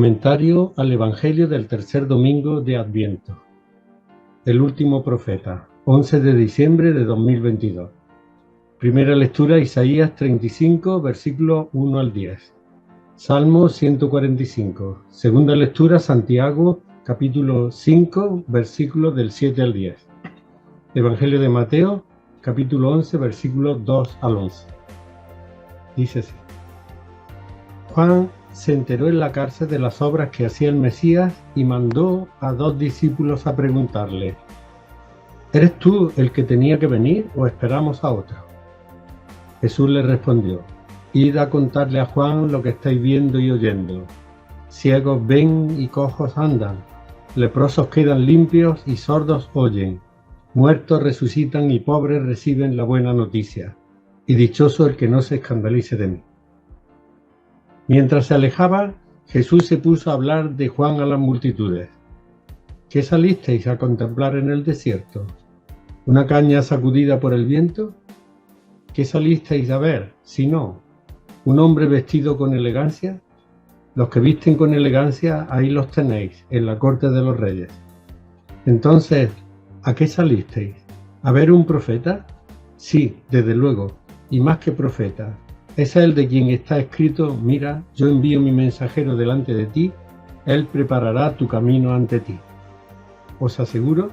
Comentario al Evangelio del tercer domingo de Adviento. El último profeta, 11 de diciembre de 2022. Primera lectura, Isaías 35, versículos 1 al 10. Salmo 145. Segunda lectura, Santiago, capítulo 5, versículos del 7 al 10. Evangelio de Mateo, capítulo 11, versículos 2 al 11. Dice así. Juan se enteró en la cárcel de las obras que hacía el Mesías y mandó a 2 discípulos a preguntarle: ¿eres tú el que tenía que venir o esperamos a otro? Jesús le respondió: id a contarle a Juan lo que estáis viendo y oyendo. Ciegos ven y cojos andan, leprosos quedan limpios y sordos oyen, muertos resucitan y pobres reciben la buena noticia, y dichoso el que no se escandalice de mí. Mientras se alejaba, Jesús se puso a hablar de Juan a las multitudes. ¿Qué salisteis a contemplar en el desierto? ¿Una caña sacudida por el viento? ¿Qué salisteis a ver, si no, un hombre vestido con elegancia? Los que visten con elegancia, ahí los tenéis, en la corte de los reyes. Entonces, ¿a qué salisteis? ¿A ver un profeta? Sí, desde luego, y más que profeta. Es el de quien está escrito: mira, yo envío mi mensajero delante de ti, él preparará tu camino ante ti. Os aseguro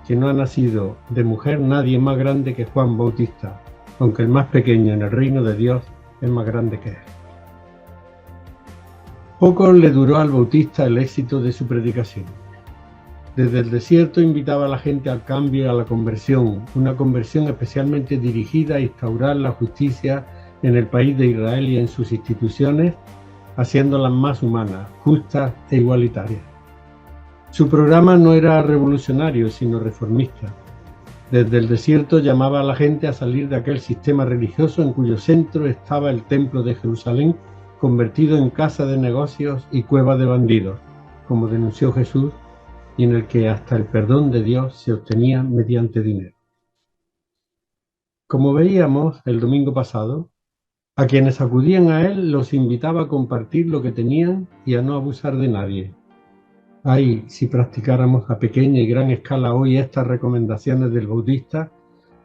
que no ha nacido de mujer nadie más grande que Juan Bautista, aunque el más pequeño en el reino de Dios es más grande que él. Poco le duró al Bautista el éxito de su predicación. Desde el desierto invitaba a la gente al cambio y a la conversión, una conversión especialmente dirigida a instaurar la justicia en el país de Israel y en sus instituciones, haciéndolas más humanas, justas e igualitarias. Su programa no era revolucionario, sino reformista. Desde el desierto llamaba a la gente a salir de aquel sistema religioso en cuyo centro estaba el templo de Jerusalén, convertido en casa de negocios y cueva de bandidos, como denunció Jesús, y en el que hasta el perdón de Dios se obtenía mediante dinero. Como veíamos el domingo pasado, a quienes acudían a él los invitaba a compartir lo que tenían y a no abusar de nadie. Ay, si practicáramos a pequeña y gran escala hoy estas recomendaciones del Bautista,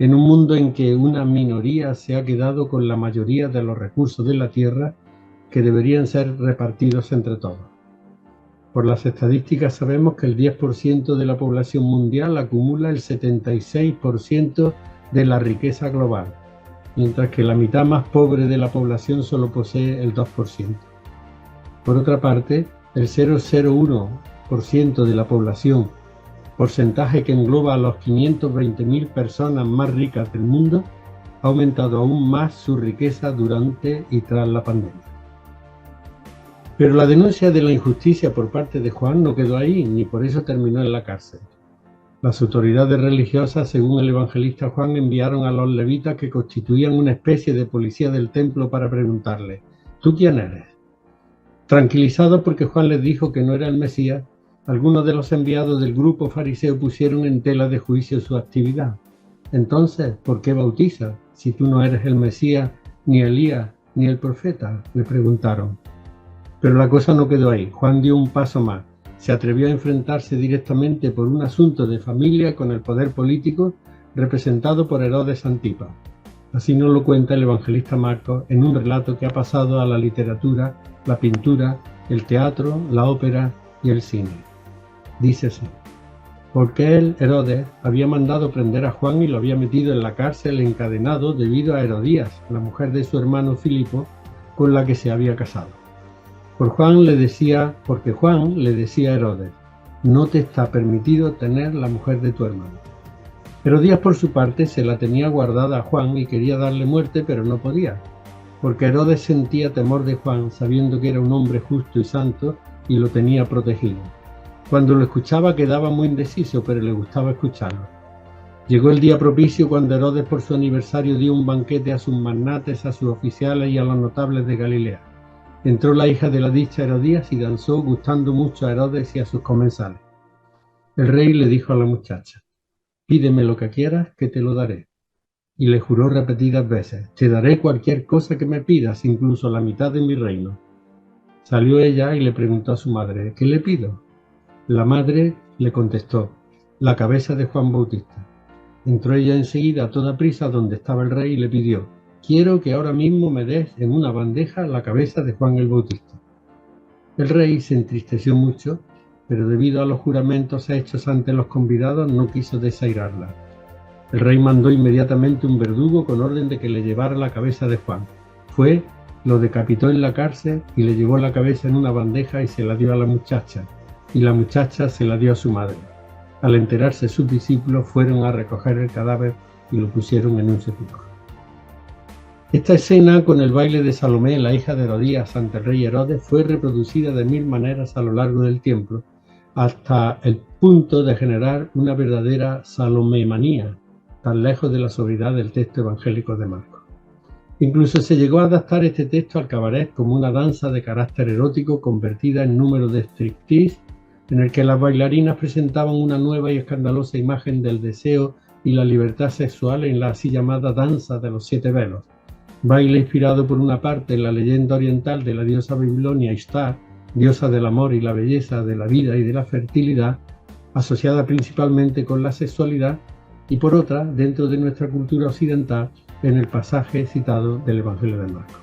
en un mundo en que una minoría se ha quedado con la mayoría de los recursos de la tierra que deberían ser repartidos entre todos. Por las estadísticas sabemos que el 10% de la población mundial acumula el 76% de la riqueza global, mientras que la mitad más pobre de la población solo posee el 2%. Por otra parte, el 0,01% de la población, porcentaje que engloba a los 520.000 personas más ricas del mundo, ha aumentado aún más su riqueza durante y tras la pandemia. Pero la denuncia de la injusticia por parte de Juan no quedó ahí, ni por eso terminó en la cárcel. Las autoridades religiosas, según el evangelista Juan, enviaron a los levitas que constituían una especie de policía del templo para preguntarle: ¿tú quién eres? Tranquilizados porque Juan les dijo que no era el Mesías, algunos de los enviados del grupo fariseo pusieron en tela de juicio su actividad. Entonces, ¿por qué bautizas si tú no eres el Mesías, ni Elías, ni el profeta?, le preguntaron. Pero la cosa no quedó ahí. Juan dio un paso más. Se atrevió a enfrentarse directamente por un asunto de familia con el poder político representado por Herodes Antipas. Así nos lo cuenta el evangelista Marcos en un relato que ha pasado a la literatura, la pintura, el teatro, la ópera y el cine. Dice así: porque él, Herodes, había mandado prender a Juan y lo había metido en la cárcel encadenado debido a Herodías, la mujer de su hermano Filipo, con la que se había casado. Porque Juan le decía a Herodes: no te está permitido tener la mujer de tu hermano. Herodías, por su parte, se la tenía guardada a Juan y quería darle muerte, pero no podía, porque Herodes sentía temor de Juan, sabiendo que era un hombre justo y santo, y lo tenía protegido. Cuando lo escuchaba quedaba muy indeciso, pero le gustaba escucharlo. Llegó el día propicio cuando Herodes, por su aniversario, dio un banquete a sus magnates, a sus oficiales y a los notables de Galilea. Entró la hija de la dicha Herodías y danzó, gustando mucho a Herodes y a sus comensales. El rey le dijo a la muchacha: pídeme lo que quieras, que te lo daré. Y le juró repetidas veces: te daré cualquier cosa que me pidas, incluso la mitad de mi reino. Salió ella y le preguntó a su madre: ¿qué le pido? La madre le contestó: la cabeza de Juan Bautista. Entró ella enseguida a toda prisa donde estaba el rey y le pidió: quiero que ahora mismo me des en una bandeja la cabeza de Juan el Bautista. El rey se entristeció mucho, pero debido a los juramentos hechos ante los convidados no quiso desairarla. El rey mandó inmediatamente un verdugo con orden de que le llevara la cabeza de Juan. Fue, lo decapitó en la cárcel y le llevó la cabeza en una bandeja y se la dio a la muchacha, y la muchacha se la dio a su madre. Al enterarse sus discípulos fueron a recoger el cadáver y lo pusieron en un sepulcro. Esta escena con el baile de Salomé, la hija de Herodías, ante el rey Herodes, fue reproducida de mil maneras a lo largo del tiempo, hasta el punto de generar una verdadera Salomemanía, tan lejos de la sobriedad del texto evangélico de Marcos. Incluso se llegó a adaptar este texto al cabaret como una danza de carácter erótico convertida en número de striptease, en el que las bailarinas presentaban una nueva y escandalosa imagen del deseo y la libertad sexual en la así llamada danza de los 7 velos, baile inspirado por una parte en la leyenda oriental de la diosa babilonia Ishtar, diosa del amor y la belleza, de la vida y de la fertilidad, asociada principalmente con la sexualidad, y por otra, dentro de nuestra cultura occidental, en el pasaje citado del Evangelio de Marcos.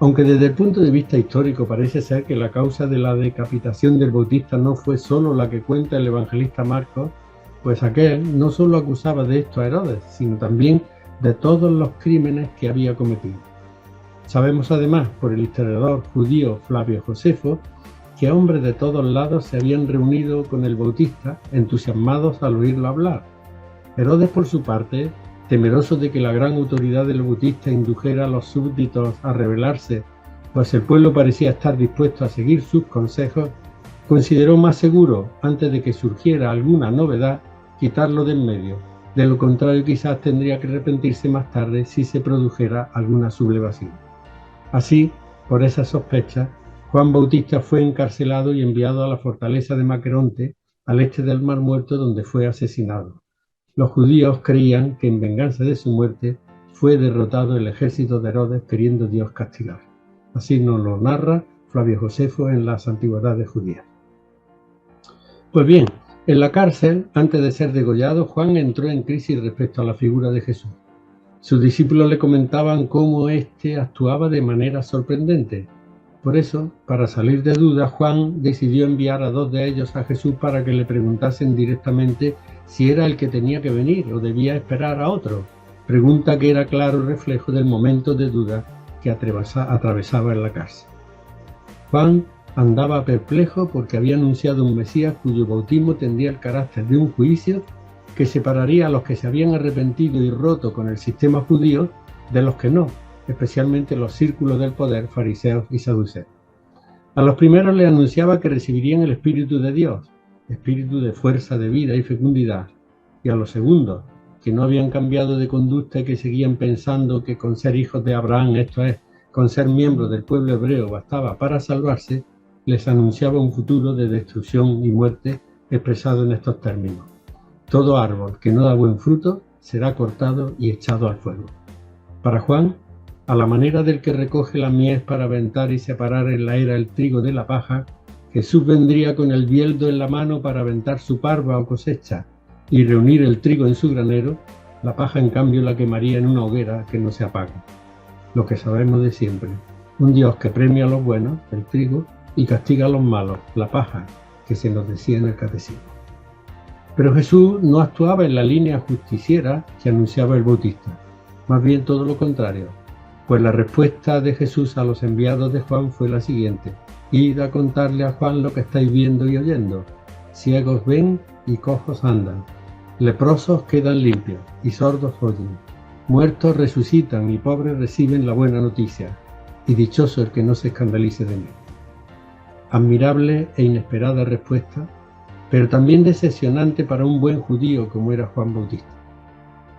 Aunque desde el punto de vista histórico parece ser que la causa de la decapitación del Bautista no fue solo la que cuenta el evangelista Marcos, pues aquel no solo acusaba de esto a Herodes, sino también de todos los crímenes que había cometido. Sabemos además, por el historiador judío Flavio Josefo, que hombres de todos lados se habían reunido con el Bautista, entusiasmados al oírlo hablar. Herodes, por su parte, temeroso de que la gran autoridad del Bautista indujera a los súbditos a rebelarse, pues el pueblo parecía estar dispuesto a seguir sus consejos, consideró más seguro, antes de que surgiera alguna novedad, quitarlo de en medio. De lo contrario, quizás tendría que arrepentirse más tarde si se produjera alguna sublevación. Así, por esa sospecha, Juan Bautista fue encarcelado y enviado a la fortaleza de Maqueronte, al este del Mar Muerto, donde fue asesinado. Los judíos creían que en venganza de su muerte fue derrotado el ejército de Herodes, queriendo Dios castigar. Así nos lo narra Flavio Josefo en las Antigüedades Judías. Pues bien, en la cárcel, antes de ser degollado, Juan entró en crisis respecto a la figura de Jesús. Sus discípulos le comentaban cómo éste actuaba de manera sorprendente. Por eso, para salir de dudas, Juan decidió enviar a 2 de ellos a Jesús para que le preguntasen directamente si era el que tenía que venir o debía esperar a otro, pregunta que era claro reflejo del momento de duda que atravesaba en la cárcel. Juan andaba perplejo porque había anunciado un Mesías cuyo bautismo tendría el carácter de un juicio que separaría a los que se habían arrepentido y roto con el sistema judío de los que no, especialmente los círculos del poder, fariseos y saduceos. A los primeros les anunciaba que recibirían el Espíritu de Dios, espíritu de fuerza, de vida y fecundidad, y a los segundos, que no habían cambiado de conducta y que seguían pensando que con ser hijos de Abraham, esto es, con ser miembros del pueblo hebreo bastaba para salvarse, les anunciaba un futuro de destrucción y muerte expresado en estos términos: todo árbol que no da buen fruto será cortado y echado al fuego. Para Juan, a la manera del que recoge la mies para aventar y separar en la era el trigo de la paja, Jesús vendría con el bieldo en la mano para aventar su parva o cosecha y reunir el trigo en su granero. La paja, en cambio, la quemaría en una hoguera que no se apaga. Lo que sabemos de siempre: un Dios que premia a los buenos, el trigo, y castiga a los malos, la paja, que se nos decía en el catecismo. Pero Jesús no actuaba en la línea justiciera que anunciaba el Bautista, más bien todo lo contrario, pues la respuesta de Jesús a los enviados de Juan fue la siguiente: id a contarle a Juan lo que estáis viendo y oyendo. Ciegos ven y cojos andan, leprosos quedan limpios y sordos oyen, muertos resucitan y pobres reciben la buena noticia, y dichoso el que no se escandalice de mí. Admirable e inesperada respuesta, pero también decepcionante para un buen judío como era Juan Bautista.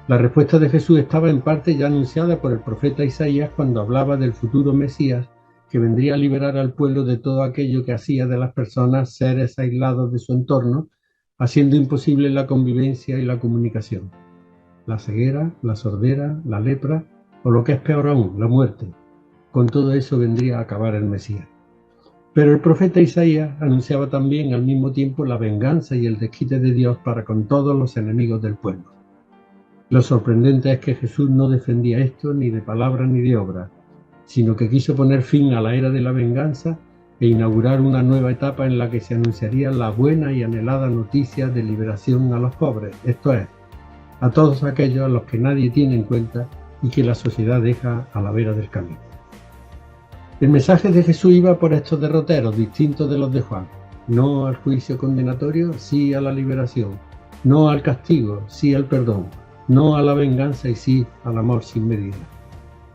La respuesta de Jesús estaba en parte ya anunciada por el profeta Isaías cuando hablaba del futuro Mesías que vendría a liberar al pueblo de todo aquello que hacía de las personas seres aislados de su entorno, haciendo imposible la convivencia y la comunicación. La ceguera, la sordera, la lepra o lo que es peor aún, la muerte. Con todo eso vendría a acabar el Mesías. Pero el profeta Isaías anunciaba también al mismo tiempo la venganza y el desquite de Dios para con todos los enemigos del pueblo. Lo sorprendente es que Jesús no defendía esto ni de palabra ni de obra, sino que quiso poner fin a la era de la venganza e inaugurar una nueva etapa en la que se anunciaría la buena y anhelada noticia de liberación a los pobres, esto es, a todos aquellos a los que nadie tiene en cuenta y que la sociedad deja a la vera del camino. El mensaje de Jesús iba por estos derroteros distintos de los de Juan: no al juicio condenatorio, sí a la liberación; no al castigo, sí al perdón; no a la venganza y sí al amor sin medida.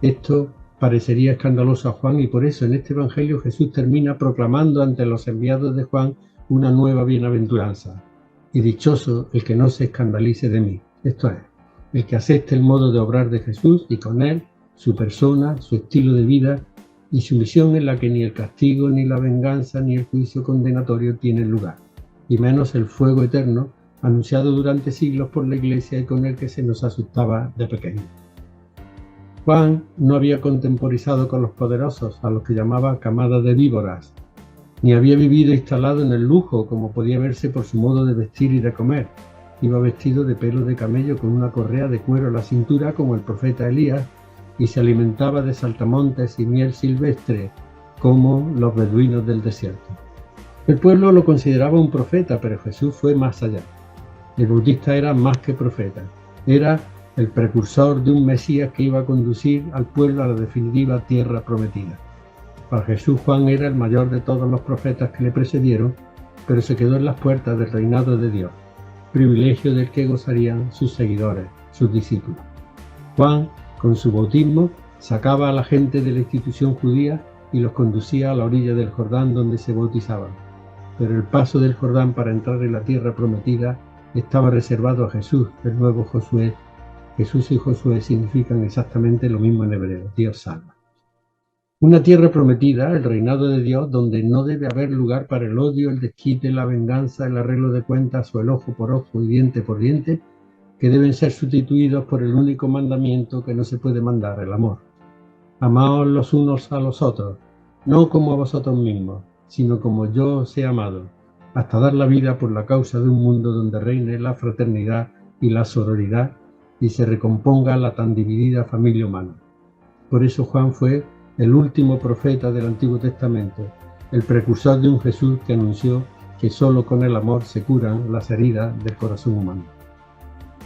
Esto parecería escandaloso a Juan, y por eso en este evangelio Jesús termina proclamando ante los enviados de Juan una nueva bienaventuranza: y dichoso el que no se escandalice de mí, esto es, el que acepte el modo de obrar de Jesús y con él su persona, su estilo de vida y su misión, en la que ni el castigo, ni la venganza, ni el juicio condenatorio tienen lugar, y menos el fuego eterno anunciado durante siglos por la Iglesia y con el que se nos asustaba de pequeño. Juan no había contemporizado con los poderosos, a los que llamaba camada de víboras, ni había vivido instalado en el lujo, como podía verse por su modo de vestir y de comer. Iba vestido de pelo de camello con una correa de cuero a la cintura, como el profeta Elías, y se alimentaba de saltamontes y miel silvestre, como los beduinos del desierto. El pueblo lo consideraba un profeta, pero Jesús fue más allá. El Bautista era más que profeta, era el precursor de un Mesías que iba a conducir al pueblo a la definitiva tierra prometida. Para Jesús, Juan era el mayor de todos los profetas que le precedieron, pero se quedó en las puertas del reinado de Dios, privilegio del que gozarían sus seguidores, sus discípulos. Juan, con su bautismo, sacaba a la gente de la institución judía y los conducía a la orilla del Jordán, donde se bautizaban. Pero el paso del Jordán para entrar en la tierra prometida estaba reservado a Jesús, el nuevo Josué. Jesús y Josué significan exactamente lo mismo en hebreo: Dios salva. Una tierra prometida, el reinado de Dios, donde no debe haber lugar para el odio, el desquite, la venganza, el arreglo de cuentas o el ojo por ojo y diente por diente, que deben ser sustituidos por el único mandamiento que no se puede mandar: el amor. Amaos los unos a los otros, no como a vosotros mismos, sino como yo os he amado, hasta dar la vida por la causa de un mundo donde reine la fraternidad y la sororidad y se recomponga la tan dividida familia humana. Por eso Juan fue el último profeta del Antiguo Testamento, el precursor de un Jesús que anunció que solo con el amor se curan las heridas del corazón humano.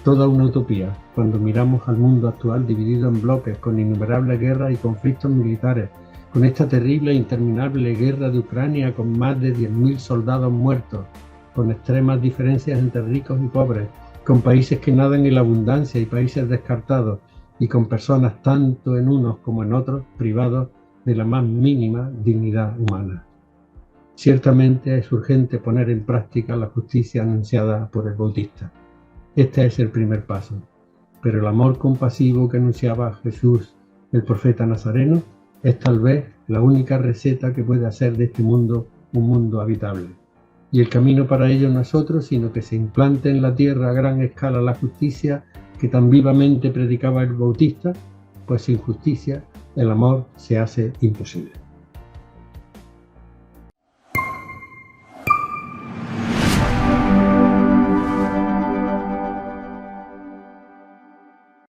Toda una utopía cuando miramos al mundo actual dividido en bloques, con innumerables guerras y conflictos militares, con esta terrible e interminable guerra de Ucrania, con más de 10.000 soldados muertos, con extremas diferencias entre ricos y pobres, con países que nadan en la abundancia y países descartados, y con personas tanto en unos como en otros privados de la más mínima dignidad humana. Ciertamente es urgente poner en práctica la justicia anunciada por el Bautista. Este es el primer paso, pero el amor compasivo que anunciaba Jesús, el profeta nazareno, es tal vez la única receta que puede hacer de este mundo un mundo habitable. Y el camino para ello no es otro, sino que se implante en la tierra a gran escala la justicia que tan vivamente predicaba el Bautista, pues sin justicia el amor se hace imposible.